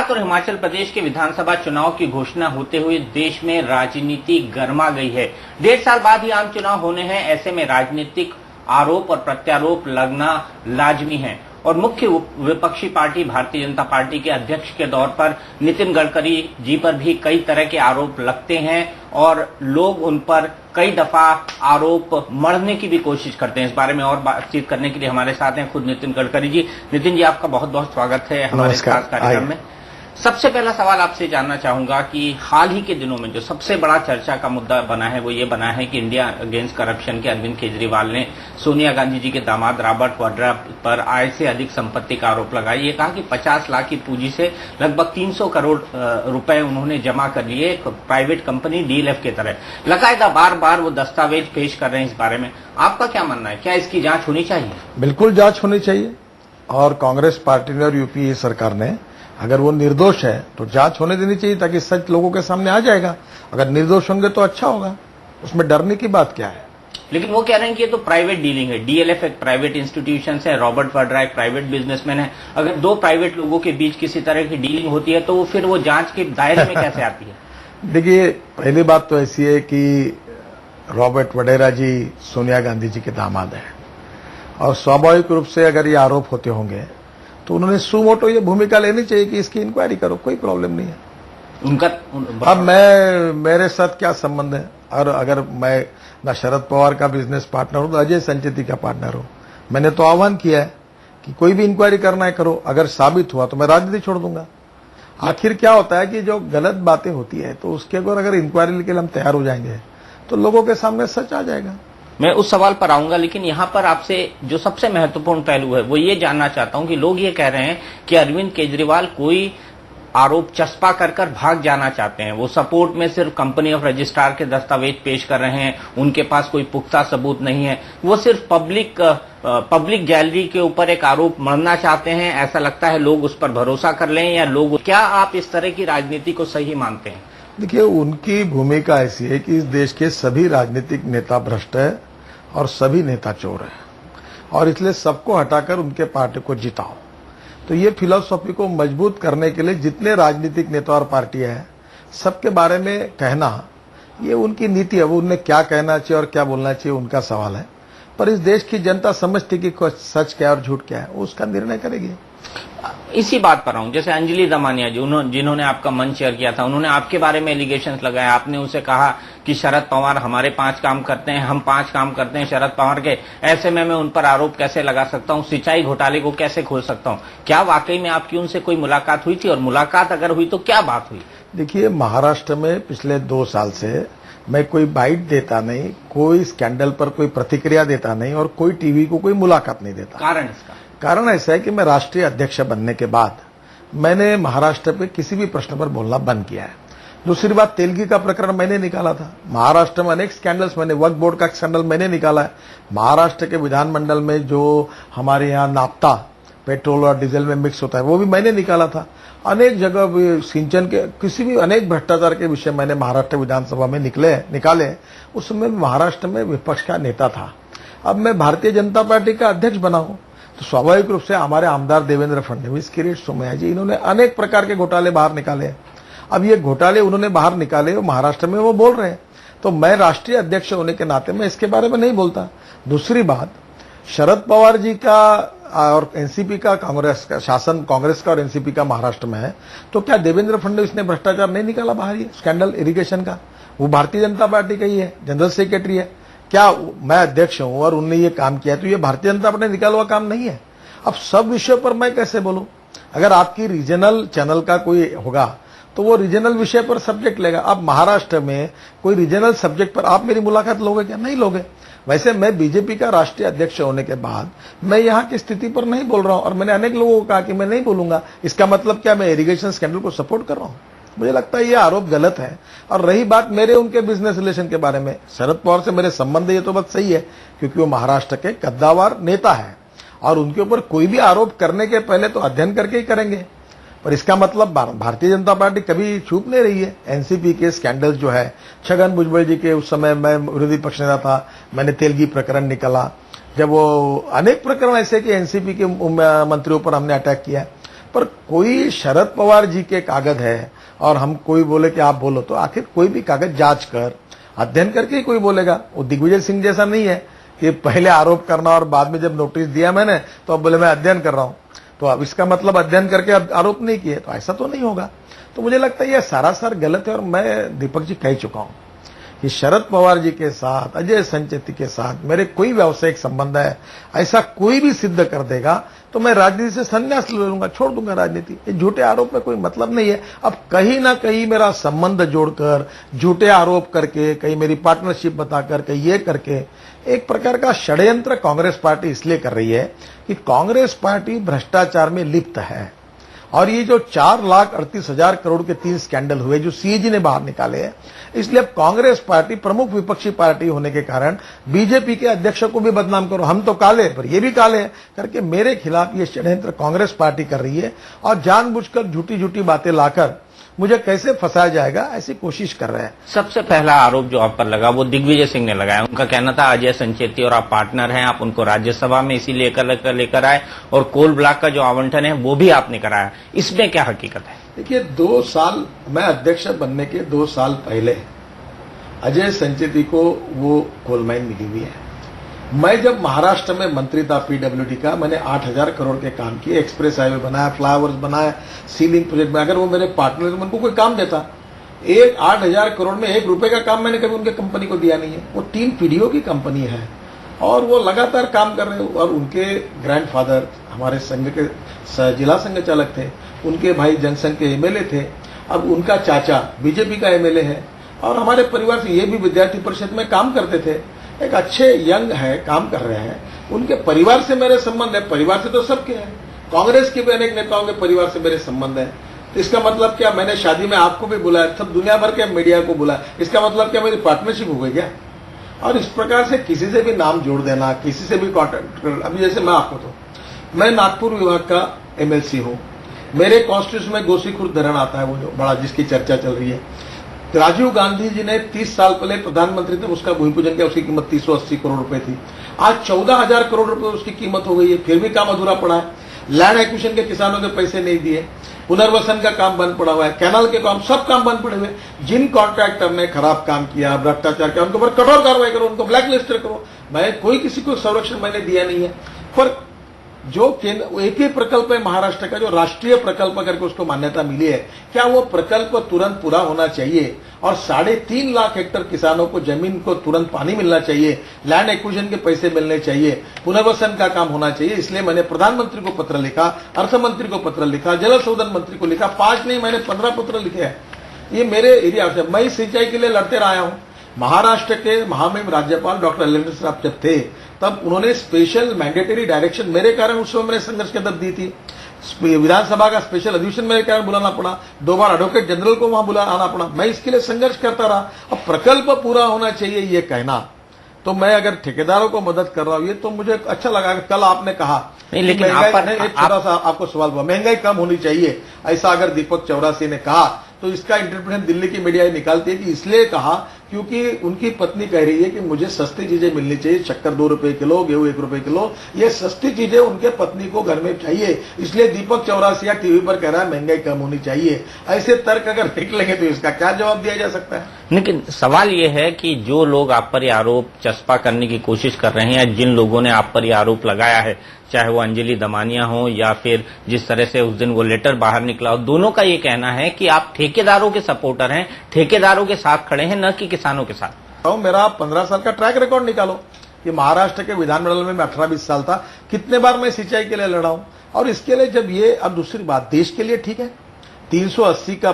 गुजरात और हिमाचल प्रदेश के विधानसभा चुनाव की घोषणा होते हुए देश में राजनीति गर्मा गई है। 1.5 साल बाद ही आम चुनाव होने हैं। ऐसे में राजनीतिक आरोप और प्रत्यारोप लगना लाजमी है और मुख्य विपक्षी पार्टी भारतीय जनता पार्टी के अध्यक्ष के तौर पर नितिन गडकरी जी पर भी कई तरह के आरोप लगते हैं और लोग उन पर कई दफा आरोप मढ़ने की भी कोशिश करते हैं। इस बारे में और बातचीत करने के लिए हमारे साथ हैं खुद नितिन गडकरी जी। नितिन जी, आपका बहुत बहुत स्वागत है हमारे खास कार्यक्रम में। सबसे पहला सवाल आपसे जानना चाहूंगा कि हाल ही के दिनों में जो सबसे बड़ा चर्चा का मुद्दा बना है वो ये बना है कि इंडिया अगेंस्ट करप्शन के अरविंद केजरीवाल ने सोनिया गांधी जी के दामाद रॉबर्ट वाड्रा पर आय से अधिक संपत्ति का आरोप लगाया। ये कहा कि 50 लाख की पूंजी से लगभग 300 करोड़ रुपए उन्होंने जमा कर लिए प्राइवेट कंपनी डीएलएफ की तरह। लगातार बार बार वो दस्तावेज पेश कर रहे हैं। इस बारे में आपका क्या मानना है? क्या इसकी जांच होनी चाहिए? बिल्कुल जांच होनी चाहिए और कांग्रेस पार्टी ने और यूपीए सरकार ने अगर वो निर्दोष है तो जांच होने देनी चाहिए ताकि सच लोगों के सामने आ जाएगा। अगर निर्दोष होंगे तो अच्छा होगा, उसमें डरने की बात क्या है। लेकिन वो कह रहे हैं कि ये तो प्राइवेट डीलिंग है। डीएलएफ एक प्राइवेट इंस्टीट्यूशन है, रॉबर्ट वाड्रा एक प्राइवेट बिजनेसमैन है। अगर दो प्राइवेट लोगों के बीच किसी तरह की डीलिंग होती है तो फिर वो जांच के दायरे में कैसे आती है? देखिए, पहली बात तो ऐसी है कि रॉबर्ट वडेरा जी सोनिया गांधी जी के दामाद है और स्वाभाविक रूप से अगर ये आरोप होते होंगे तो उन्होंने सुमोटो ये भूमिका लेनी चाहिए कि इसकी इंक्वायरी करो, कोई प्रॉब्लम नहीं है उनका। अब मेरे साथ क्या संबंध है? और अगर मैं ना शरद पवार का बिजनेस पार्टनर हूं, तो अजय संचेती का पार्टनर हूं। मैंने तो आह्वान किया है कि कोई भी इंक्वायरी करना है करो, अगर साबित हुआ तो मैं राजनीति छोड़ दूंगा। आखिर क्या होता है कि जो गलत बातें होती है तो उसके ऊपर अगर इंक्वायरी के लिए हम तैयार हो जाएंगे तो लोगों के सामने सच आ जाएगा। मैं उस सवाल पर आऊंगा, लेकिन यहां पर आपसे जो सबसे महत्वपूर्ण पहलू है वो ये जानना चाहता हूं कि लोग ये कह रहे हैं कि अरविंद केजरीवाल कोई आरोप चस्पा कर भाग जाना चाहते हैं। वो सपोर्ट में सिर्फ कंपनी ऑफ रजिस्ट्रार के दस्तावेज पेश कर रहे हैं, उनके पास कोई पुख्ता सबूत नहीं है। वो सिर्फ पब्लिक गैलरी के ऊपर एक आरोप मढ़ना चाहते हैं। ऐसा लगता है लोग उस पर भरोसा कर लें या लोग, क्या आप इस तरह की राजनीति को सही मानते हैं? देखिए, उनकी भूमिका ऐसी है कि इस देश के सभी राजनीतिक नेता भ्रष्ट है और सभी नेता चोर हैं और इसलिए सबको हटाकर उनके पार्टी को जिताओ। तो ये फिलॉसफी को मजबूत करने के लिए जितने राजनीतिक नेता और पार्टियां हैं सबके बारे में कहना ये उनकी नीति है। वो उन्हें क्या कहना चाहिए और क्या बोलना चाहिए उनका सवाल है, पर इस देश की जनता समझती कि सच क्या और झूठ क्या है, वो उसका निर्णय करेगी। इसी बात पर आऊं, जैसे अंजलि दमानिया जी जिन्होंने आपका मंच शेयर किया था, उन्होंने आपके बारे में एलिगेशंस लगाए। आपने उनसे कहा कि शरद पवार हमारे 5 काम करते हैं, हम 5 काम करते हैं शरद पवार के, ऐसे में मैं उन पर आरोप कैसे लगा सकता हूं, सिंचाई घोटाले को कैसे खोल सकता हूं? क्या वाकई में आपकी उनसे कोई मुलाकात हुई थी और मुलाकात अगर हुई तो क्या बात हुई? देखिए, महाराष्ट्र में पिछले 2 साल से मैं कोई बाइट देता नहीं, कोई स्कैंडल पर कोई प्रतिक्रिया देता नहीं और कोई टीवी को कोई मुलाकात नहीं देता। कारण इसका कारण ऐसा है कि मैं राष्ट्रीय अध्यक्ष बनने के बाद मैंने महाराष्ट्र पे किसी भी प्रश्न पर बोलना बंद किया है। दूसरी बात, तेलगी का प्रकरण मैंने निकाला था। महाराष्ट्र में अनेक स्कैंडल्स मैंने, वक्फ बोर्ड का स्कैंडल मैंने निकाला है। महाराष्ट्र के विधानमंडल में जो हमारे यहाँ नाफ्ता पेट्रोल और डीजल में मिक्स होता है वो भी मैंने निकाला था। अनेक जगह सिंचन के किसी भी अनेक भ्रष्टाचार के विषय मैंने महाराष्ट्र विधानसभा में निकाले। उस समय महाराष्ट्र में विपक्ष का नेता था। अब मैं भारतीय जनता पार्टी का अध्यक्ष बना हूं तो स्वाभाविक रूप से हमारे आमदार देवेंद्र फडणवीस, किरीट सोमैया जी, इन्होंने अनेक प्रकार के घोटाले बाहर निकाले हैं। अब ये घोटाले उन्होंने बाहर निकाले और महाराष्ट्र में वो बोल रहे हैं, तो मैं राष्ट्रीय अध्यक्ष होने के नाते मैं इसके बारे में नहीं बोलता। दूसरी बात, शरद पवार जी का और एनसीपी का, कांग्रेस का शासन, कांग्रेस का और एनसीपी का महाराष्ट्र में है, तो क्या देवेंद्र फडणवीस ने भ्रष्टाचार नहीं निकाला बाहर? ये स्कैंडल इरिगेशन का, वो भारतीय जनता पार्टी का ही है, जनरल सेक्रेटरी है। क्या मैं अध्यक्ष हूं और उनने ये काम किया तो ये भारतीय जनता पार्टी ने निकाला हुआ काम नहीं है? अब सब विषयों पर मैं कैसे बोलूं? अगर आपकी रीजनल चैनल का कोई होगा तो वो रीजनल विषय पर सब्जेक्ट लेगा। अब महाराष्ट्र में कोई रीजनल सब्जेक्ट पर आप मेरी मुलाकात लोगे क्या? नहीं लोगे। वैसे मैं बीजेपी का राष्ट्रीय अध्यक्ष होने के बाद मैं यहाँ की स्थिति पर नहीं बोल रहा हूं और मैंने अनेक लोगों को कहा कि मैं नहीं बोलूंगा। इसका मतलब क्या मैं इरिगेशन स्कैंडल को सपोर्ट कर रहा हूं? मुझे लगता है ये आरोप गलत है। और रही बात मेरे उनके बिजनेस रिलेशन के बारे में, शरद पवार से मेरे संबंध, ये तो बात सही है क्योंकि वो महाराष्ट्र के कद्दावर नेता है और उनके ऊपर कोई भी आरोप करने के पहले तो अध्ययन करके ही करेंगे। पर इसका मतलब भारतीय जनता पार्टी कभी छुप नहीं रही है। एनसीपी के स्कैंडल जो है, छगन भुजबल जी के, उस समय मैं विरोधी पक्ष नेता था, मैंने तेलगी प्रकरण निकाला, जब वो अनेक प्रकरण ऐसे कि एनसीपी के मंत्रियों पर हमने अटैक किया। पर कोई शरद पवार जी के कागज है और हम कोई बोले कि आप बोलो, तो आखिर कोई भी कागज जांच कर अध्ययन करके ही कोई बोलेगा। वो दिग्विजय सिंह जैसा नहीं है कि पहले आरोप करना और बाद में जब नोटिस दिया मैंने तो अब बोले मैं अध्ययन कर रहा हूं, तो अब इसका मतलब अध्ययन करके अब आरोप नहीं किए, तो ऐसा तो नहीं होगा। तो मुझे लगता है यह सरासर गलत है। और मैं दीपक जी कह चुका हूं कि शरद पवार जी के साथ, अजय संचेती के साथ मेरे कोई व्यावसायिक संबंध है, ऐसा कोई भी सिद्ध कर देगा तो मैं राजनीति से संन्यास ले लूंगा, छोड़ दूंगा राजनीति। ये झूठे आरोप में कोई मतलब नहीं है। अब कहीं ना कहीं मेरा संबंध जोड़कर, झूठे आरोप करके, कहीं मेरी पार्टनरशिप बताकर, कहीं ये करके, एक प्रकार का षड्यंत्र कांग्रेस पार्टी इसलिए कर रही है कि कांग्रेस पार्टी भ्रष्टाचार में लिप्त है। और ये जो 4,38,000 करोड़ के 3 स्कैंडल हुए जो सीएजी ने बाहर निकाले हैं, इसलिए अब कांग्रेस पार्टी प्रमुख विपक्षी पार्टी होने के कारण बीजेपी के अध्यक्ष को भी बदनाम करो, हम तो काले पर ये भी काले हैं करके मेरे खिलाफ ये षड्यंत्र कांग्रेस पार्टी कर रही है और जानबूझकर झूठी झूठी बातें लाकर मुझे कैसे फंसाया जाएगा ऐसी कोशिश कर रहे हैं। सबसे पहला आरोप जो आप पर लगा वो दिग्विजय सिंह ने लगाया। उनका कहना था अजय संचेती और आप पार्टनर हैं, आप उनको राज्यसभा में इसी लेकर आए और कोल ब्लॉक का जो आवंटन है वो भी आपने कराया। इसमें क्या हकीकत है? देखिए, 2 साल मैं अध्यक्ष बनने के 2 साल पहले अजय संचेती को वो कोल माइन मिली हुई है। मैं जब महाराष्ट्र में मंत्री था पीडब्ल्यूडी का, मैंने 8,000 करोड़ के काम किए, एक्सप्रेस हाईवे बनाया, फ्लाईओवर्स बनाया, सीलिंग प्रोजेक्ट में। अगर वो मेरे पार्टनर उनको कोई काम देता, 8,000 करोड़ में 1 रुपए का काम मैंने कभी उनके कंपनी को दिया नहीं है। वो 3 पीढ़ियों की कंपनी है और वो लगातार काम कर रहे हैं। और उनके ग्रैंडफादर हमारे संघ के जिला संघ चालक थे, उनके भाई जनसंघ के एमएलए थे, अब उनका चाचा बीजेपी का एमएलए है। और हमारे परिवार से ये भी विद्यार्थी परिषद में काम करते थे, एक अच्छे यंग है, काम कर रहे हैं। उनके परिवार से मेरे संबंध है, परिवार से तो सबके हैं, कांग्रेस के भी अनेक नेताओं के परिवार से मेरे संबंध है। तो इसका मतलब क्या, मैंने शादी में आपको भी बुलाया, सब दुनिया भर के मीडिया को बुलाया, इसका मतलब क्या मेरी पार्टनरशिप हो गई क्या? और इस प्रकार से किसी से भी नाम जोड़ देना, किसी से भी कॉन्टेक्ट कर, अभी जैसे मैं आपको तो मैं नागपुर विभाग का एमएलसी हूं, मेरे कॉन्स्टिट्यूशन में गोसीखुर्द धरण आता है, वो जो बड़ा जिसकी चर्चा चल रही है। राजीव गांधी जी ने 30 साल पहले प्रधानमंत्री थे, उसका भूमि पूजन किया, उसकी कीमत 380 करोड़ रुपए थी। आज 14,000 करोड़ रुपए उसकी कीमत हो गई है, फिर भी काम अधूरा पड़ा है। लैंड एक्विजिशन के किसानों के पैसे नहीं दिए, पुनर्वसन का काम बंद पड़ा हुआ है, कैनाल के काम, सब काम बंद पड़े हुए। जिन कॉन्ट्रैक्टर ने खराब काम किया, भ्रष्टाचार किया, उनके ऊपर कठोर कार्रवाई करो, उनको ब्लैक लिस्ट करो। मैं कोई किसी को संरक्षण मैंने दिया नहीं है। पर जो एक ही प्रकल्प है महाराष्ट्र का, जो राष्ट्रीय प्रकल्प करके उसको मान्यता मिली है, क्या वो प्रकल्प तुरंत पूरा होना चाहिए? और 3.5 लाख हेक्टेयर किसानों को जमीन को तुरंत पानी मिलना चाहिए, लैंड एक्विजिशन के पैसे मिलने चाहिए, पुनर्वसन का काम होना चाहिए। इसलिए मैंने प्रधानमंत्री को पत्र लिखा, अर्थमंत्री को पत्र लिखा, जल शोधन मंत्री को लिखा, 5 नहीं मैंने 15 पत्र लिखे हैं। ये मेरे एरिया से, मैं सिंचाई के लिए लड़ते रहा हूं। महाराष्ट्र के महामहिम राज्यपाल डॉक्टर अलेंद्र साहब जब थे, तब उन्होंने स्पेशल मैंडेटरी डायरेक्शन मेरे कारण उस समय मैंने संघर्ष की तरफ दी थी। विधानसभा का स्पेशल अधिवेशन मेरे कारण बुलाना पड़ा, 2 बार एडवोकेट जनरल को वहां बुलाना पड़ा, मैं इसके लिए संघर्ष करता रहा। अब प्रकल्प पूरा होना चाहिए ये कहना, तो मैं अगर ठेकेदारों को मदद कर रहा हूं ये तो मुझे अच्छा लगा। कल आपने कहा नहीं, लेकिन एक छोटा सा आपको सवाल हुआ, महंगाई कम होनी चाहिए, ऐसा अगर दीपक चौरासी ने कहा तो इसका इंटरप्रिटेशन दिल्ली की मीडिया निकालती है कि इसलिए कहा क्योंकि उनकी पत्नी कह रही है कि मुझे सस्ती चीजें मिलनी चाहिए, शक्कर 2 रुपए किलो, गेहूं 1 रुपए किलो, ये सस्ती चीजें उनके पत्नी को घर में चाहिए, इसलिए दीपक चौरासिया टीवी पर कह रहा है महंगाई कम होनी चाहिए। ऐसे तर्क अगर निकलेंगे तो इसका क्या जवाब दिया जा सकता है? लेकिन सवाल ये है कि जो लोग आप पर ये आरोप चस्पा करने की कोशिश कर रहे हैं, या जिन लोगों ने आप पर ये आरोप लगाया है, चाहे वो अंजलि दमानिया हो या फिर जिस तरह से उस दिन वो लेटर बाहर निकला हो, दोनों का ये कहना है कि आप ठेकेदारों के सपोर्टर हैं, ठेकेदारों के साथ खड़े हैं, न कि किसानों के साथ। तो मेरा 15 साल का ट्रैक रिकॉर्ड निकालो कि महाराष्ट्र के विधानमंडल में मैं 18-20 साल था, कितने बार मैं सिंचाई के लिए लड़ा हूं। और इसके लिए जब ये, अब दूसरी बात, देश के लिए ठीक है 380 का